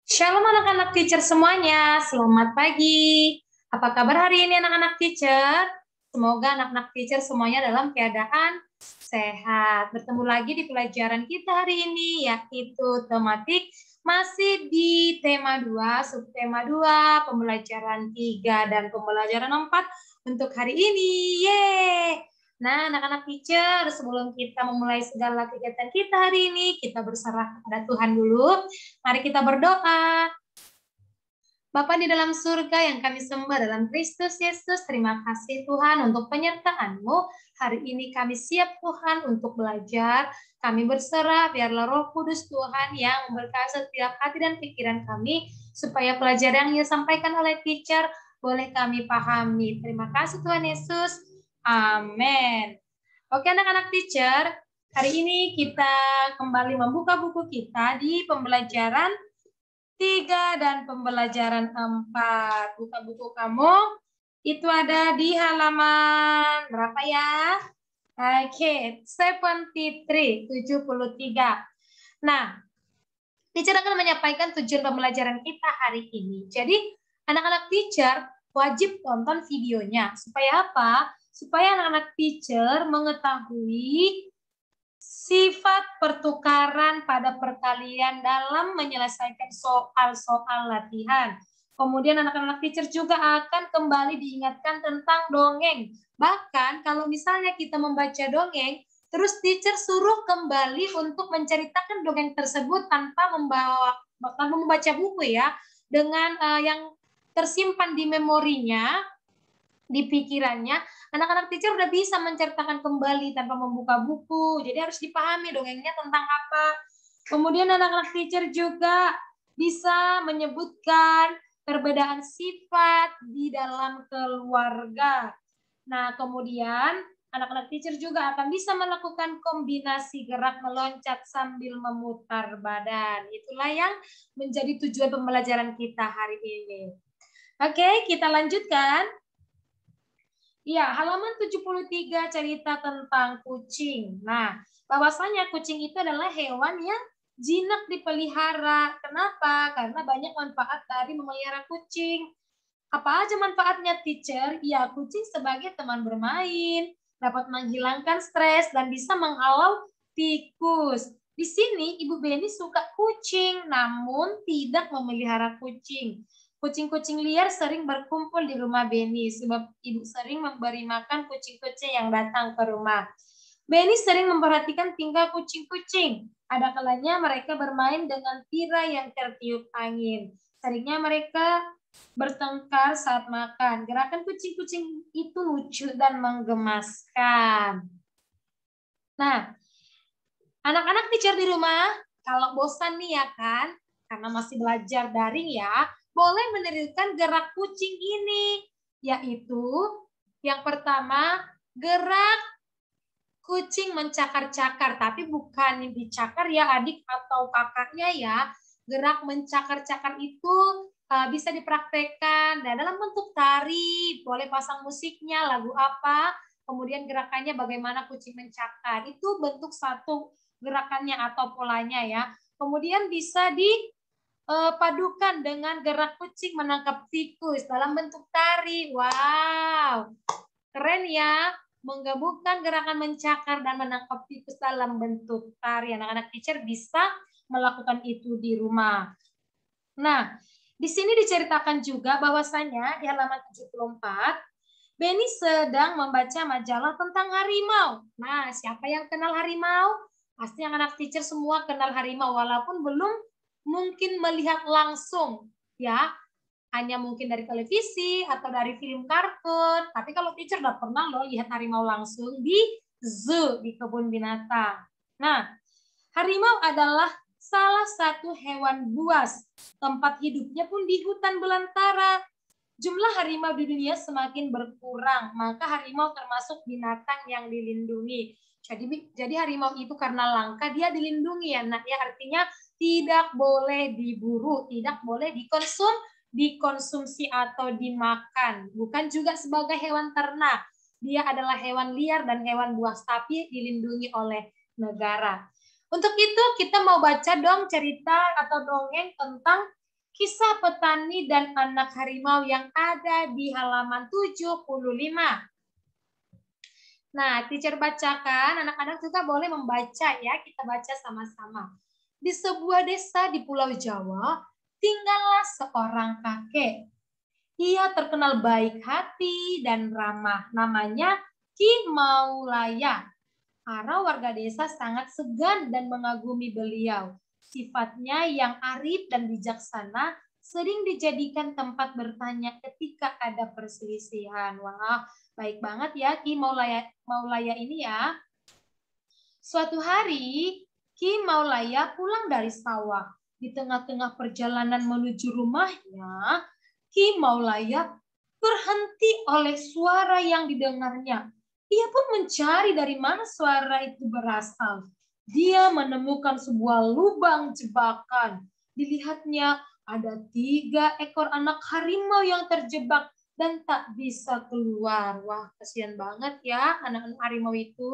Shalom anak-anak teacher semuanya, selamat pagi. Apa kabar hari ini anak-anak teacher? Semoga anak-anak teacher semuanya dalam keadaan sehat. Bertemu lagi di pelajaran kita hari ini, yaitu tematik masih di tema 2, subtema 2, pembelajaran 3 dan pembelajaran 4 untuk hari ini. Yeay! Nah, anak-anak teacher, sebelum kita memulai segala kegiatan kita hari ini, kita berserah kepada Tuhan dulu. Mari kita berdoa. Bapa di dalam surga yang kami sembah dalam Kristus Yesus, terima kasih Tuhan untuk penyertaan-Mu. Hari ini kami siap Tuhan untuk belajar. Kami berserah, biarlah Roh Kudus Tuhan yang memberkati setiap hati dan pikiran kami, supaya pelajaran yang disampaikan oleh teacher boleh kami pahami. Terima kasih Tuhan Yesus. Amin. Oke anak-anak teacher, hari ini kita kembali membuka buku kita di pembelajaran 3 dan pembelajaran 4. Buka buku kamu, itu ada di halaman berapa ya? Oke, 73, 73. Nah, teacher akan menyampaikan tujuan pembelajaran kita hari ini. Jadi, anak-anak teacher wajib tonton videonya. Supaya apa? Supaya anak-anak teacher mengetahui sifat pertukaran pada perkalian dalam menyelesaikan soal-soal latihan. Kemudian anak-anak teacher juga akan kembali diingatkan tentang dongeng. Bahkan kalau misalnya kita membaca dongeng, terus teacher suruh kembali untuk menceritakan dongeng tersebut tanpa membaca buku ya, dengan yang tersimpan di memorinya, di pikirannya, anak-anak teacher udah bisa menceritakan kembali tanpa membuka buku. Jadi harus dipahami dongengnya tentang apa. Kemudian anak-anak teacher juga bisa menyebutkan perbedaan sifat di dalam keluarga. Nah, kemudian anak-anak teacher juga akan bisa melakukan kombinasi gerak meloncat sambil memutar badan. Itulah yang menjadi tujuan pembelajaran kita hari ini. Oke, kita lanjutkan. Iya, halaman 73 cerita tentang kucing. Nah, bahwasanya kucing itu adalah hewan yang jinak dipelihara. Kenapa? Karena banyak manfaat dari memelihara kucing. Apa aja manfaatnya, teacher? Ya, kucing sebagai teman bermain, dapat menghilangkan stres, dan bisa menghalau tikus. Di sini, Ibu Beni suka kucing, namun tidak memelihara kucing. Kucing-kucing liar sering berkumpul di rumah Beni, sebab ibu sering memberi makan kucing-kucing yang datang ke rumah. Beni sering memperhatikan tingkah kucing-kucing. Ada kalanya mereka bermain dengan tirai yang tertiup angin. Seringnya mereka bertengkar saat makan. Gerakan kucing-kucing itu lucu dan menggemaskan. Nah, anak-anak teacher di rumah, kalau bosan nih ya kan, karena masih belajar daring ya, boleh menirukan gerak kucing ini, yaitu yang pertama, gerak kucing mencakar-cakar, tapi bukan dicakar ya adik atau kakaknya ya. Gerak mencakar-cakar itu bisa dipraktekkan. Dan dalam bentuk tari, boleh pasang musiknya, lagu apa, kemudian gerakannya bagaimana kucing mencakar. Itu bentuk satu gerakannya atau polanya ya. Kemudian bisa dipadukan dengan gerak kucing menangkap tikus dalam bentuk tari. Wow, keren ya. Menggabungkan gerakan mencakar dan menangkap tikus dalam bentuk tari. Anak-anak teacher bisa melakukan itu di rumah. Nah, di sini diceritakan juga bahwasanya di halaman 74, Beni sedang membaca majalah tentang harimau. Nah, siapa yang kenal harimau? Pasti anak teacher semua kenal harimau, walaupun belum mungkin melihat langsung, ya. Hanya mungkin dari televisi atau dari film kartun. Tapi kalau teacher udah pernah loh lihat harimau langsung di zoo, di kebun binatang. Nah, harimau adalah salah satu hewan buas. Tempat hidupnya pun di hutan belantara. Jumlah harimau di dunia semakin berkurang, maka harimau termasuk binatang yang dilindungi. Jadi harimau itu karena langka dia dilindungi ya. Nah, ya artinya tidak boleh diburu, tidak boleh dikonsumsi atau dimakan. Bukan juga sebagai hewan ternak. Dia adalah hewan liar dan hewan buas, tapi dilindungi oleh negara. Untuk itu kita mau baca dong cerita atau dongeng tentang Kisah petani dan anak harimau yang ada di halaman 75. Nah, teacher bacakan, anak-anak juga boleh membaca ya, kita baca sama-sama. Di sebuah desa di Pulau Jawa, tinggallah seorang kakek. Ia terkenal baik hati dan ramah. Namanya Ki Maulaya. Para warga desa sangat segan dan mengagumi beliau. Sifatnya yang arif dan bijaksana sering dijadikan tempat bertanya ketika ada perselisihan. Wah, baik banget ya Ki Maulaya ini ya. Suatu hari, Ki Maulaya pulang dari sawah. Di tengah-tengah perjalanan menuju rumahnya, Ki Maulaya berhenti oleh suara yang didengarnya. Ia pun mencari dari mana suara itu berasal. Dia menemukan sebuah lubang jebakan. Dilihatnya ada 3 ekor anak harimau yang terjebak dan tak bisa keluar. Wah, kasihan banget ya anak-anak harimau itu.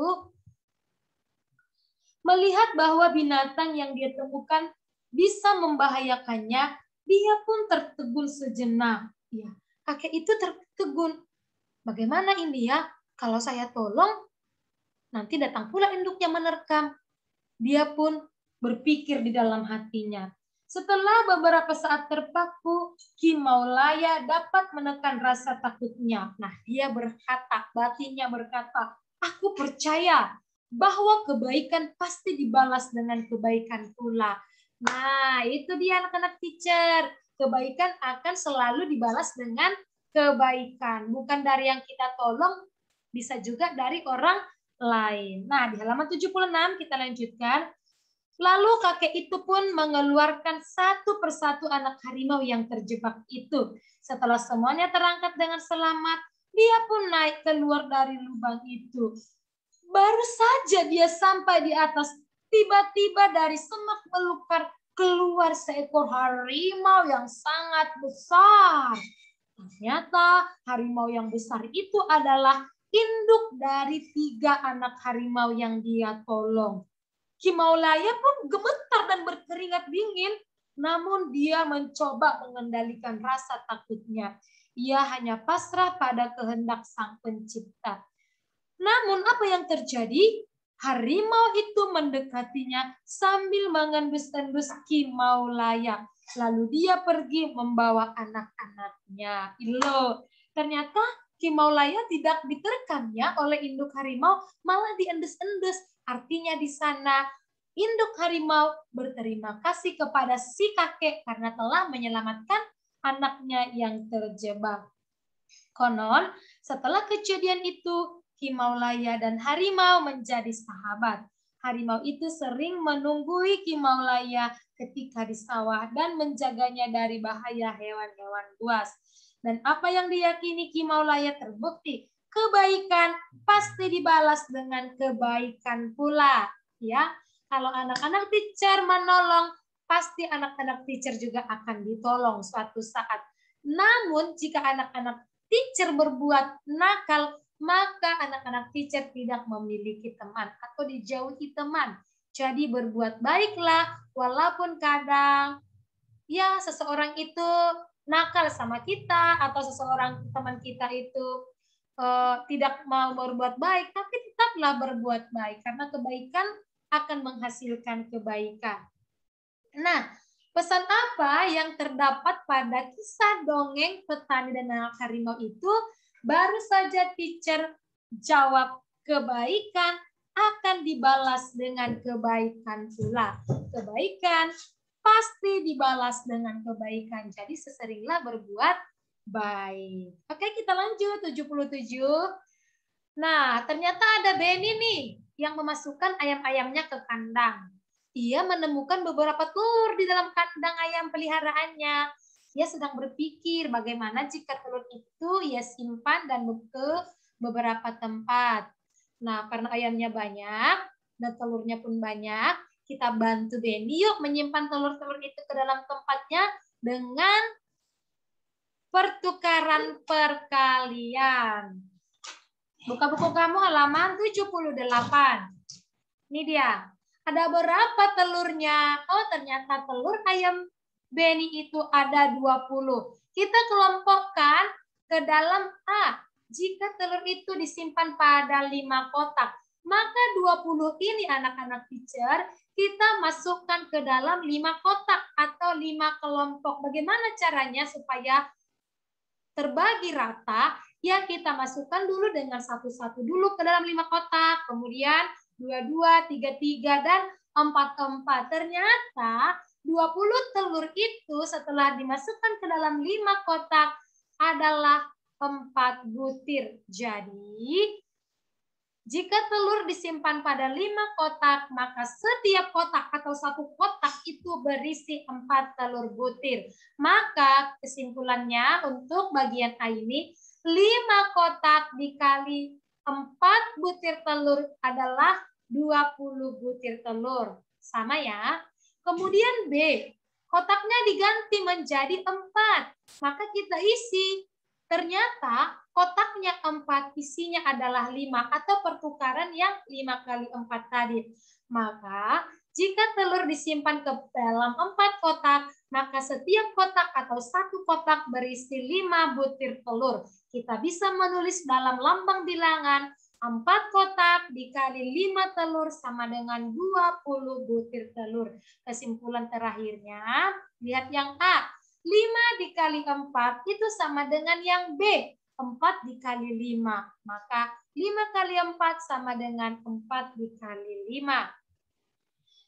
Melihat bahwa binatang yang dia temukan bisa membahayakannya, dia pun tertegun sejenak. Ya, kakek itu tertegun. Bagaimana ini ya? Kalau saya tolong, nanti datang pula induknya menerkam. Dia pun berpikir di dalam hatinya. Setelah beberapa saat terpaku, Ki Maulaya dapat menekan rasa takutnya. Nah, dia berkata, batinnya berkata, aku percaya bahwa kebaikan pasti dibalas dengan kebaikan pula. Nah, itu dia anak-anak teacher. Kebaikan akan selalu dibalas dengan kebaikan. Bukan dari yang kita tolong, bisa juga dari orang lain. Nah, di halaman 76 kita lanjutkan. Lalu kakek itu pun mengeluarkan satu persatu anak harimau yang terjebak itu. Setelah semuanya terangkat dengan selamat, dia pun naik keluar dari lubang itu. Baru saja dia sampai di atas, tiba-tiba dari semak belukar keluar seekor harimau yang sangat besar. Ternyata harimau yang besar itu adalah induk dari 3 anak harimau yang dia tolong. Ki Maulaya pun gemetar dan berkeringat dingin, namun dia mencoba mengendalikan rasa takutnya. Ia hanya pasrah pada kehendak Sang Pencipta. Namun apa yang terjadi? Harimau itu mendekatinya sambil mengendus-endus Ki Maulaya. Lalu dia pergi membawa anak-anaknya. Ilo, ternyata Ki Maulaya tidak diterkamnya oleh induk harimau, malah diendes-endes. Artinya di sana induk harimau berterima kasih kepada si kakek karena telah menyelamatkan anaknya yang terjebak. Konon, setelah kejadian itu, Ki Maulaya dan harimau menjadi sahabat. Harimau itu sering menunggui Ki Maulaya ketika di sawah dan menjaganya dari bahaya hewan-hewan buas. Dan apa yang diyakini Ki Maulaya terbukti, kebaikan pasti dibalas dengan kebaikan pula. Ya, kalau anak-anak teacher menolong, pasti anak-anak teacher juga akan ditolong suatu saat. Namun jika anak-anak teacher berbuat nakal, maka anak-anak teacher tidak memiliki teman atau dijauhi teman. Jadi berbuat baiklah, walaupun kadang ya seseorang itu nakal sama kita atau seseorang teman kita itu tidak mau berbuat baik, tapi tetaplah berbuat baik karena kebaikan akan menghasilkan kebaikan. Nah, pesan apa yang terdapat pada kisah dongeng petani dan anak harimau itu? Baru saja teacher jawab, kebaikan akan dibalas dengan kebaikan pula. Kebaikan pasti dibalas dengan kebaikan. Jadi seseringlah berbuat baik. Oke, kita lanjut 77. Nah, ternyata ada Benny nih yang memasukkan ayam-ayamnya ke kandang. Ia menemukan beberapa telur di dalam kandang ayam peliharaannya. Ia sedang berpikir bagaimana jika telur itu ia simpan dan ke beberapa tempat. Nah, karena ayamnya banyak dan telurnya pun banyak, kita bantu Benny yuk menyimpan telur-telur itu ke dalam tempatnya dengan pertukaran perkalian. Buka buku kamu halaman 78. Ini dia. Ada berapa telurnya? Oh, ternyata telur ayam Beni itu ada 20. Kita kelompokkan ke dalam A. Jika telur itu disimpan pada 5 kotak, maka 20 ini anak-anak teacher, kita masukkan ke dalam 5 kotak atau 5 kelompok. Bagaimana caranya supaya terbagi rata? Ya, kita masukkan dulu dengan satu-satu dulu ke dalam 5 kotak, kemudian 22, 33, dan 44. Ternyata 20 telur itu setelah dimasukkan ke dalam 5 kotak adalah 4 butir. Jadi, jika telur disimpan pada 5 kotak, maka setiap kotak atau satu kotak itu berisi 4 telur butir. Maka kesimpulannya untuk bagian A ini, 5 kotak dikali 4 butir telur adalah 20 butir telur. Sama ya. Kemudian B, kotaknya diganti menjadi 4. Maka kita isi. Ternyata kotaknya 4, isinya adalah 5 atau pertukaran yang 5 kali 4 tadi. Maka jika telur disimpan ke dalam 4 kotak, maka setiap kotak atau satu kotak berisi 5 butir telur. Kita bisa menulis dalam lambang bilangan 4 kotak dikali 5 telur sama dengan 20 butir telur. Kesimpulan terakhirnya, lihat yang A. 5 dikali 4 itu sama dengan yang B, 4 dikali 5. Maka 5 kali 4 sama dengan 4 dikali 5.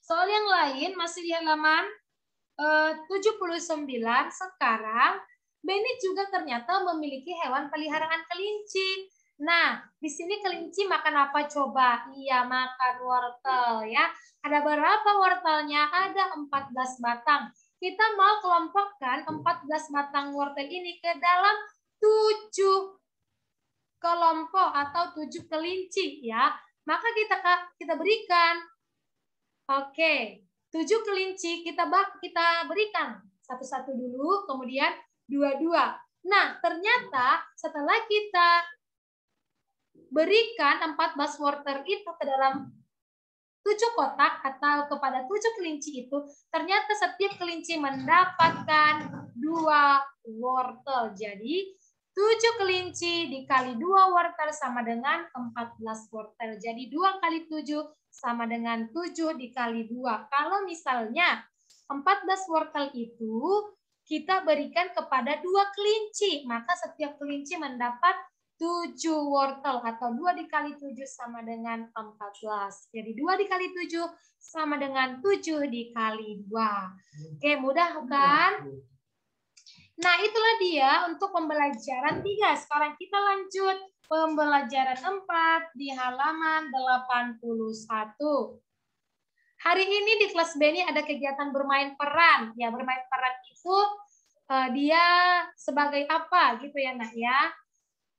Soal yang lain masih di halaman 79. Sekarang, Beni juga ternyata memiliki hewan peliharaan kelinci. Nah, di sini kelinci makan apa coba? Iya, makan wortel ya. Ada berapa wortelnya? Ada 14 batang. Kita mau kelompokkan 14 batang wortel ini ke dalam 7 kelompok atau 7 kelinci ya. Maka kita berikan. Oke, 7 kelinci kita berikan satu-satu dulu, kemudian 2-2. Nah, ternyata setelah kita berikan 14 wortel itu ke dalam 7 kotak atau kepada 7 kelinci itu, ternyata setiap kelinci mendapatkan 2 wortel. Jadi 7 kelinci dikali 2 wortel sama dengan 14 wortel. Jadi 2 kali 7 sama dengan 7 dikali 2. Kalau misalnya 14 wortel itu kita berikan kepada 2 kelinci, maka setiap kelinci mendapat 7 wortel atau 2 dikali 7 sama dengan 14. Jadi 2 dikali 7 sama dengan 7 dikali 2. Oke, mudah kan? Nah, itulah dia untuk pembelajaran 3. Sekarang kita lanjut pembelajaran 4 di halaman 81. Hari ini di kelas Beni ada kegiatan bermain peran. Ya, bermain peran itu dia sebagai apa gitu ya, Nak ya.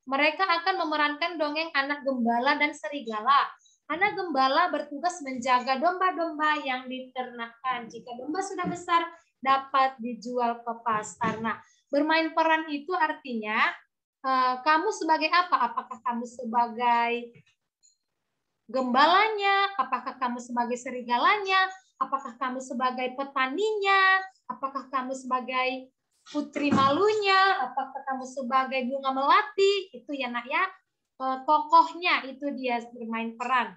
Mereka akan memerankan dongeng anak gembala dan serigala. Anak gembala bertugas menjaga domba-domba yang diternakkan. Jika domba sudah besar, dapat dijual ke pasar. Nah, bermain peran itu artinya kamu sebagai apa? Apakah kamu sebagai gembalanya? Apakah kamu sebagai serigalanya? Apakah kamu sebagai petaninya? Apakah kamu sebagai putri malunya, apakah kamu sebagai bunga melati, itu ya Nak ya, tokohnya itu dia bermain peran.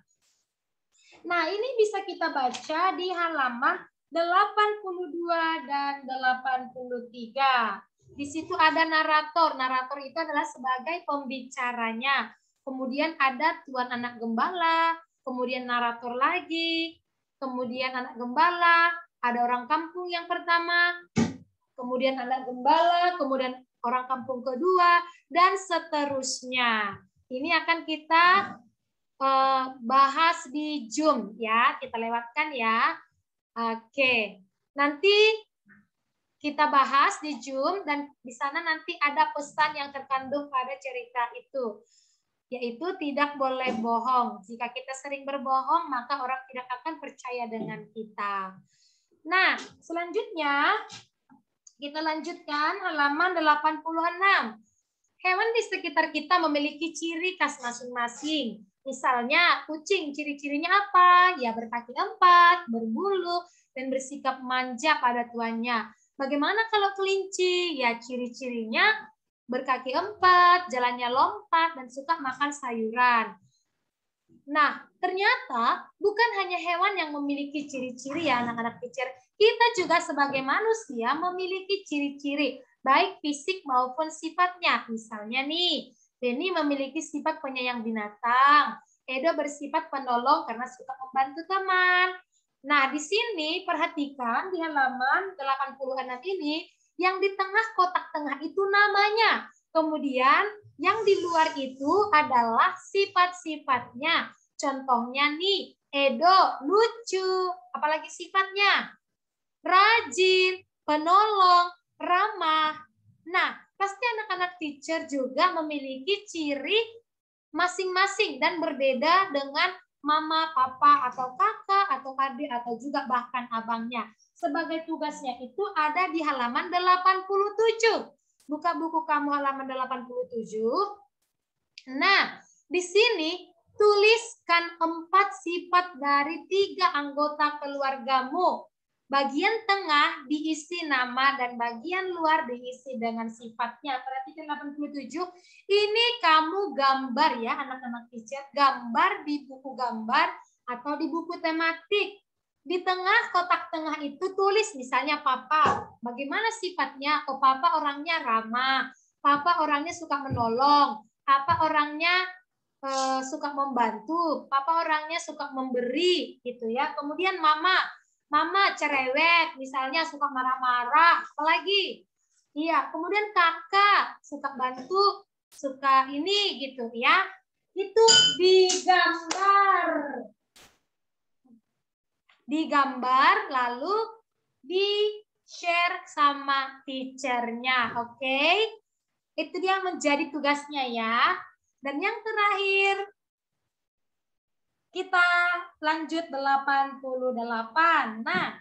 Nah, ini bisa kita baca di halaman 82 dan 83. Di situ ada narator. Narator itu adalah sebagai pembicaranya. Kemudian ada tuan anak gembala, kemudian narator lagi, kemudian anak gembala, ada orang kampung yang pertama, kemudian anak gembala, kemudian orang kampung kedua, dan seterusnya. Ini akan kita bahas di Zoom ya, kita lewatkan ya. Oke, nanti kita bahas di Zoom dan di sana nanti ada pesan yang terkandung pada cerita itu, yaitu tidak boleh bohong. Jika kita sering berbohong, maka orang tidak akan percaya dengan kita. Nah, selanjutnya kita lanjutkan halaman 86. Hewan di sekitar kita memiliki ciri khas masing-masing. Misalnya kucing, ciri-cirinya apa? Ya berkaki 4, berbulu, dan bersikap manja pada tuannya. Bagaimana kalau kelinci? Ya, ciri-cirinya berkaki 4, jalannya lompat, dan suka makan sayuran. Nah, ternyata bukan hanya hewan yang memiliki ciri-ciri ya anak-anak teacher. Kita juga sebagai manusia memiliki ciri-ciri, baik fisik maupun sifatnya. Misalnya nih, Denny memiliki sifat penyayang binatang. Edo bersifat penolong karena suka membantu teman. Nah, di sini perhatikan di halaman 86 ini, yang di tengah kotak tengah itu namanya. Kemudian yang di luar itu adalah sifat-sifatnya. Contohnya nih, Edo lucu. Apalagi sifatnya? Rajin, penolong, ramah. Nah, pasti anak-anak teacher juga memiliki ciri masing-masing dan berbeda dengan mama, papa, atau kakak, atau adik, atau juga bahkan abangnya. Sebagai tugasnya itu ada di halaman 87. Buka buku kamu halaman 87. Nah, di sini tuliskan 4 sifat dari 3 anggota keluargamu. Bagian tengah diisi nama dan bagian luar diisi dengan sifatnya. Perhatikan 87. Ini kamu gambar ya anak-anak teacher. Gambar di buku gambar atau di buku tematik. Di tengah kotak tengah itu tulis misalnya papa. Bagaimana sifatnya? Oh, papa orangnya ramah. Papa orangnya suka menolong. Papa orangnya suka membantu. Papa orangnya suka memberi gitu ya. Kemudian Mama cerewet, misalnya suka marah-marah, apalagi? Iya, kemudian kakak suka bantu, suka ini gitu ya. Itu digambar. Digambar lalu di-share sama teachernya, oke? Itu dia menjadi tugasnya ya. Dan yang terakhir, kita lanjut 88. Nah,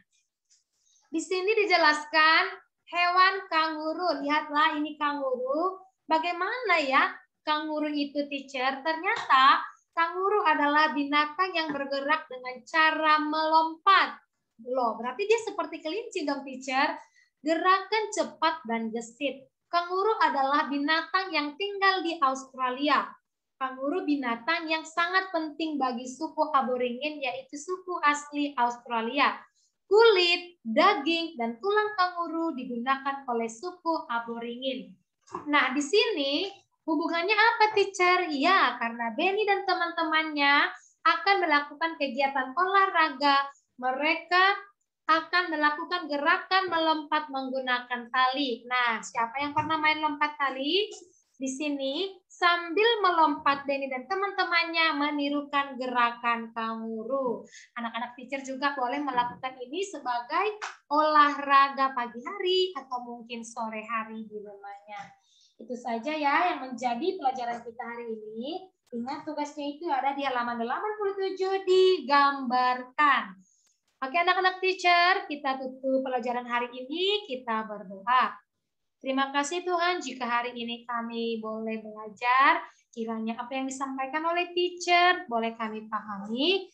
di sini dijelaskan hewan kanguru. Lihatlah ini kanguru. Bagaimana ya kanguru itu, teacher? Ternyata kanguru adalah binatang yang bergerak dengan cara melompat. Loh, berarti dia seperti kelinci dong, teacher. Gerakan cepat dan gesit. Kanguru adalah binatang yang tinggal di Australia. Kanguru binatang yang sangat penting bagi suku aborigin, yaitu suku asli Australia. Kulit, daging, dan tulang kanguru digunakan oleh suku aborigin. Nah, di sini hubungannya apa, teacher? Ya, karena Benny dan teman-temannya akan melakukan kegiatan olahraga. Mereka akan melakukan gerakan melompat menggunakan tali. Nah, siapa yang pernah main lompat tali? Di sini sambil melompat Benny dan teman-temannya menirukan gerakan kanguru. Anak-anak teacher juga boleh melakukan ini sebagai olahraga pagi hari atau mungkin sore hari di rumahnya. Itu saja ya yang menjadi pelajaran kita hari ini. Ingat tugasnya itu ada di halaman 87 digambarkan. Oke anak-anak teacher, kita tutup pelajaran hari ini, kita berdoa. Terima kasih Tuhan jika hari ini kami boleh belajar. Kiranya apa yang disampaikan oleh teacher boleh kami pahami.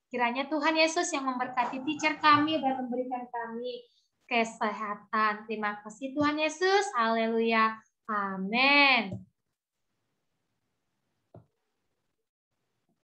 Kiranya Tuhan Yesus yang memberkati teacher kami dan memberikan kami kesehatan. Terima kasih Tuhan Yesus. Haleluya. Amin.